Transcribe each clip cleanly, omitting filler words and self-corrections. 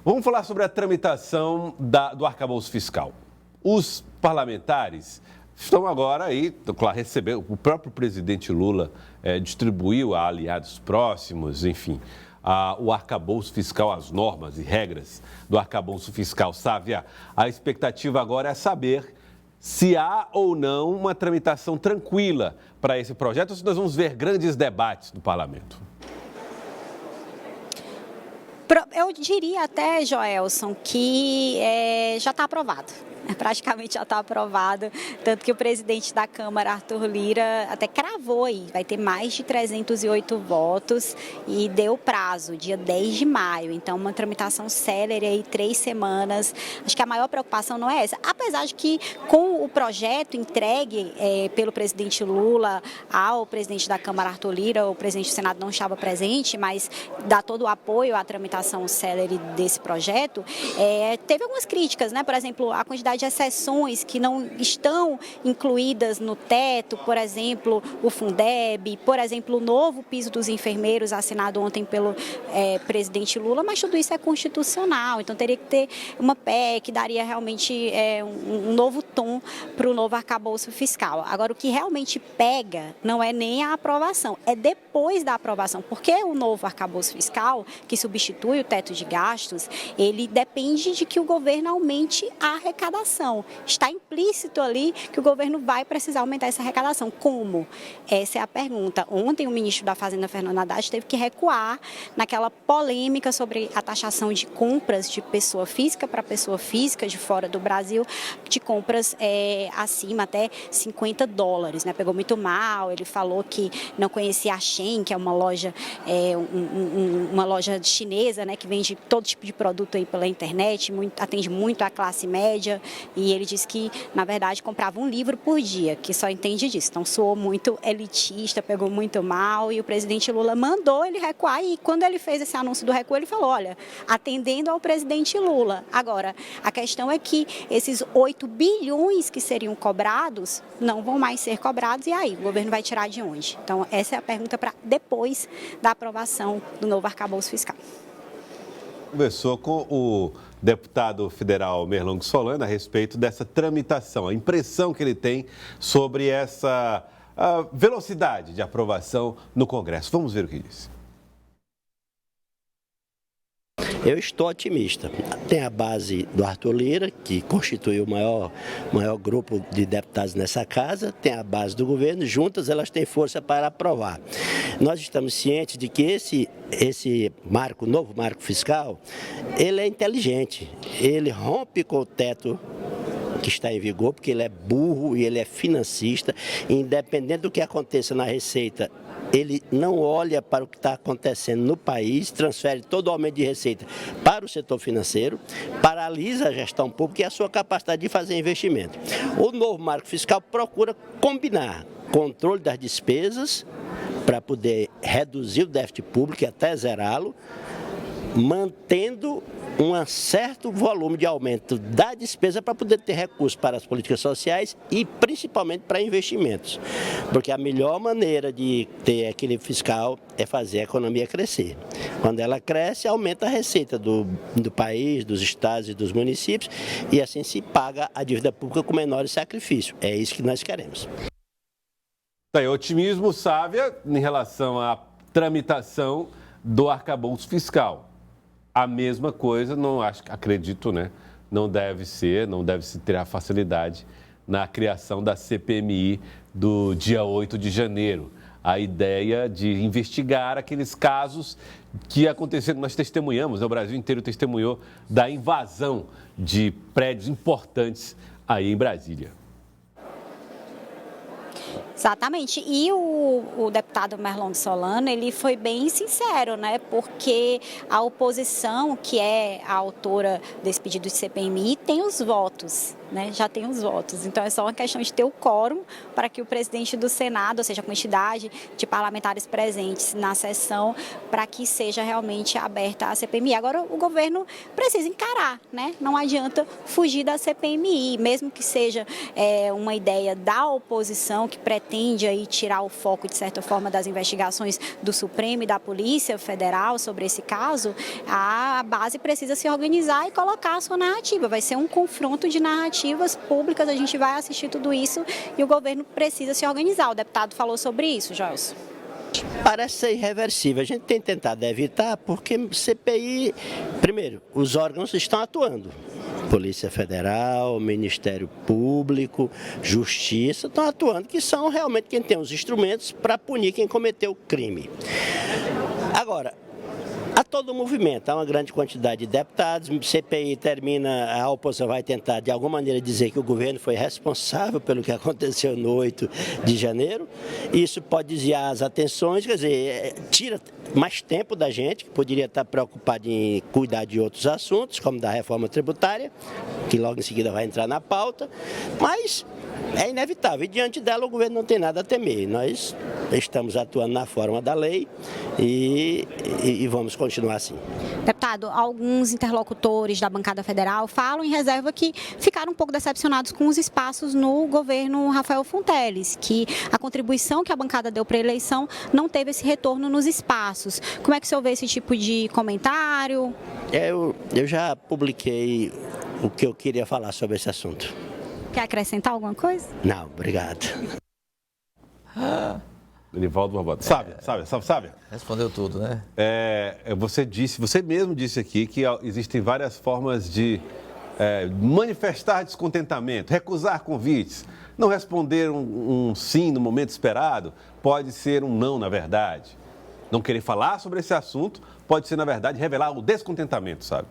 Vamos falar sobre a tramitação do arcabouço fiscal. Os parlamentares estão agora aí, claro, recebendo, o próprio presidente Lula distribuiu a aliados próximos, enfim, o arcabouço fiscal, as normas e regras do arcabouço fiscal. Sávia, a expectativa agora é saber se há ou não uma tramitação tranquila para esse projeto ou se nós vamos ver grandes debates no parlamento. Eu diria até, Joelson, que já está aprovado. Praticamente já está aprovado, tanto que o presidente da Câmara, Arthur Lira, até cravou aí, vai ter mais de 308 votos e deu prazo, dia 10 de maio, então uma tramitação célere aí, 3 semanas. Acho que a maior preocupação não é essa, apesar de que com o projeto entregue pelo presidente Lula ao presidente da Câmara, Arthur Lira, o presidente do Senado não estava presente, mas dá todo o apoio à tramitação célere desse projeto, teve algumas críticas, né? Por exemplo, a quantidade de exceções que não estão incluídas no teto, por exemplo, o Fundeb, por exemplo, o novo piso dos enfermeiros assinado ontem pelo presidente Lula, mas tudo isso é constitucional, então teria que ter uma PEC que daria realmente um novo tom para o novo arcabouço fiscal. Agora, o que realmente pega não é nem a aprovação, é depois da aprovação, porque o novo arcabouço fiscal, que substitui o teto de gastos, ele depende de que o governo aumente a arrecadação. Está implícito ali que o governo vai precisar aumentar essa arrecadação. Como? Essa é a pergunta. Ontem o ministro da Fazenda, Fernando Haddad, teve que recuar naquela polêmica sobre a taxação de compras de pessoa física para pessoa física de fora do Brasil, de compras acima até $50, né? Pegou muito mal, ele falou que não conhecia a Shein, que é uma loja, uma loja chinesa, né, que vende todo tipo de produto aí pela internet, atende muito a classe média. E ele disse que, na verdade, comprava um livro por dia, que só entende disso. Então, soou muito elitista, pegou muito mal e o presidente Lula mandou ele recuar. E quando ele fez esse anúncio do recuo, ele falou, olha, atendendo ao presidente Lula. Agora, a questão é que esses 8 bilhões que seriam cobrados não vão mais ser cobrados. E aí, o governo vai tirar de onde? Então, essa é a pergunta para depois da aprovação do novo arcabouço fiscal. Conversou com o deputado federal Merlong Solano a respeito dessa tramitação, a impressão que ele tem sobre essa velocidade de aprovação no Congresso. Vamos ver o que disse. Eu estou otimista. Tem a base do Arthur Lira, que constitui o maior grupo de deputados nessa casa, tem a base do governo, juntas elas têm força para aprovar. Nós estamos cientes de que esse novo marco fiscal, ele é inteligente, ele rompe com o teto que está em vigor, porque ele é burro e ele é financista, independente do que aconteça na Receita, ele não olha para o que está acontecendo no país, transfere todo o aumento de receita para o setor financeiro, paralisa a gestão pública e a sua capacidade de fazer investimento. O novo marco fiscal procura combinar controle das despesas para poder reduzir o déficit público e até zerá-lo, mantendo um certo volume de aumento da despesa para poder ter recursos para as políticas sociais e principalmente para investimentos. Porque a melhor maneira de ter equilíbrio fiscal é fazer a economia crescer. Quando ela cresce, aumenta a receita do país, dos estados e dos municípios e assim se paga a dívida pública com menores sacrifícios. É isso que nós queremos. Tá aí, otimismo, Sávia, em relação à tramitação do arcabouço fiscal. A mesma coisa, acredito, né? Não deve se ter a facilidade na criação da CPMI do dia 8 de janeiro. A ideia de investigar aqueles casos que aconteceram, nós testemunhamos, né? O Brasil inteiro testemunhou da invasão de prédios importantes aí em Brasília. Exatamente. E o deputado Merlong Solano, ele foi bem sincero, né? Porque a oposição, que é a autora desse pedido de CPMI, tem os votos, né? Já tem os votos. Então, é só uma questão de ter o quórum para que o presidente do Senado, ou seja, a quantidade de parlamentares presentes na sessão, para que seja realmente aberta a CPMI. Agora, o governo precisa encarar, né? Não adianta fugir da CPMI, mesmo que seja uma ideia da oposição que pretende pretende aí tirar o foco, de certa forma, das investigações do Supremo e da Polícia Federal sobre esse caso, a base precisa se organizar e colocar a sua narrativa. Vai ser um confronto de narrativas públicas, a gente vai assistir tudo isso e o governo precisa se organizar. O deputado falou sobre isso, Joelson. Parece ser irreversível. A gente tem tentado evitar porque CPI, primeiro, os órgãos estão atuando. Polícia Federal, Ministério Público, Justiça estão atuando, que são realmente quem tem os instrumentos para punir quem cometeu o crime. Agora, há todo o movimento, há uma grande quantidade de deputados, CPI termina, a oposição vai tentar de alguma maneira dizer que o governo foi responsável pelo que aconteceu no 8 de janeiro, isso pode desviar as atenções, quer dizer, tira mais tempo da gente, que poderia estar preocupado em cuidar de outros assuntos, como da reforma tributária, que logo em seguida vai entrar na pauta, mas é inevitável, e diante dela o governo não tem nada a temer. Nós estamos atuando na forma da lei e vamos continuar assim. Deputado, alguns interlocutores da bancada federal falam em reserva que ficaram um pouco decepcionados com os espaços no governo Rafael Fonteles, que a contribuição que a bancada deu para a eleição não teve esse retorno nos espaços. Como é que o senhor vê esse tipo de comentário? Eu já publiquei o que eu queria falar sobre esse assunto. Quer acrescentar alguma coisa? Não, obrigado. Benivaldo Barbosa. Sabe? Respondeu tudo, né? Você mesmo disse aqui que existem várias formas de manifestar descontentamento, recusar convites, não responder um sim no momento esperado, pode ser um não, na verdade. Não querer falar sobre esse assunto pode ser, na verdade, revelar o descontentamento, sabe?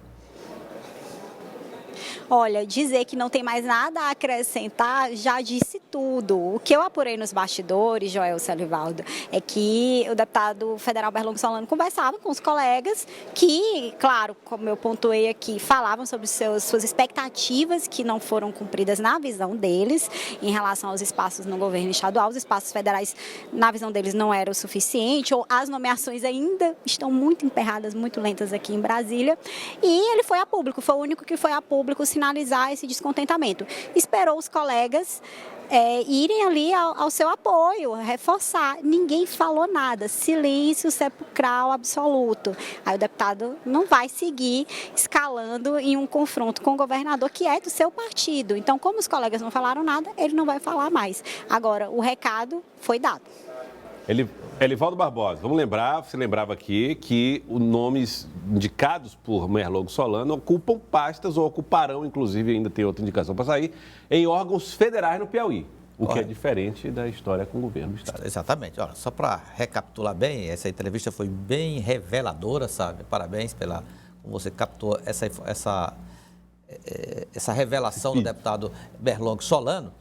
Olha, dizer que não tem mais nada a acrescentar já disse tudo. O que eu apurei nos bastidores, Joelson Alivaldo, é que o deputado federal Berlong Solano conversava com os colegas que, claro, como eu pontuei aqui, falavam sobre suas expectativas que não foram cumpridas na visão deles em relação aos espaços no governo estadual. Os espaços federais, na visão deles, não eram o suficiente, ou as nomeações ainda estão muito emperradas, muito lentas aqui em Brasília. E ele foi a público, foi o único que foi a público sinalizar esse descontentamento. Esperou os colegas irem ali ao seu apoio, reforçar. Ninguém falou nada, silêncio sepulcral absoluto. Aí o deputado não vai seguir escalando em um confronto com o governador que é do seu partido. Então, como os colegas não falaram nada, ele não vai falar mais. Agora, o recado foi dado. Elivaldo Barbosa, vamos lembrar, você lembrava aqui que os nomes indicados por Berlong Solano ocupam pastas ou ocuparão, inclusive, ainda tem outra indicação para sair, em órgãos federais no Piauí, o que é diferente da história com o governo do Estado. Exatamente. Olha, só para recapitular bem, essa entrevista foi bem reveladora, sabe? Parabéns como você captou essa revelação do deputado Berlong Solano.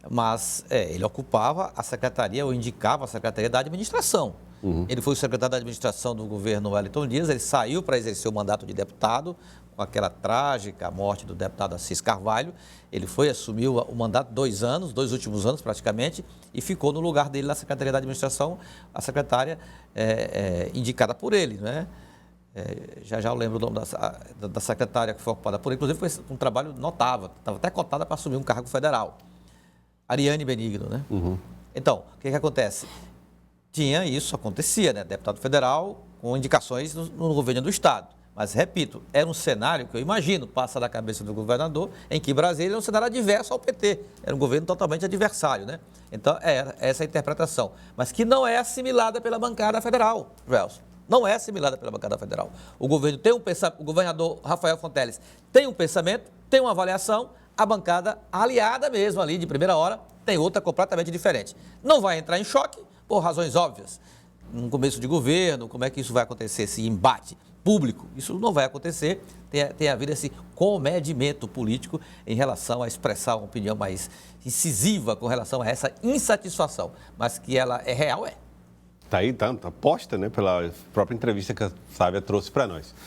Mas ele ocupava a secretaria, ou indicava a secretaria da administração. Uhum. Ele foi o secretário da administração do governo Wellington Dias, ele saiu para exercer o mandato de deputado, com aquela trágica morte do deputado Assis Carvalho. Ele assumiu o mandato 2 anos, 2 últimos anos praticamente, e ficou no lugar dele na secretaria da administração, a secretária indicada por ele, né? Já eu lembro o nome da secretária que foi ocupada por ele, inclusive foi um trabalho notável, estava até cotada para assumir um cargo federal. Ariane Benigno, né? Uhum. Então, o que acontece? Acontecia, né? Deputado federal com indicações no governo do Estado. Mas, repito, era um cenário que eu imagino passa da cabeça do governador, em que Brasília era um cenário adverso ao PT. Era um governo totalmente adversário, né? Então, era essa a interpretação. Mas que não é assimilada pela bancada federal, Gelson. Não é assimilada pela bancada federal. O governador Rafael Fonteles tem um pensamento, tem uma avaliação. A bancada aliada mesmo ali, de primeira hora, tem outra completamente diferente. Não vai entrar em choque por razões óbvias. No começo de governo, como é que isso vai acontecer, esse embate público? Isso não vai acontecer, tem havido esse comedimento político em relação a expressar uma opinião mais incisiva com relação a essa insatisfação. Mas que ela é real, é. Está aí, tá posta, né, pela própria entrevista que a Sávia trouxe para nós.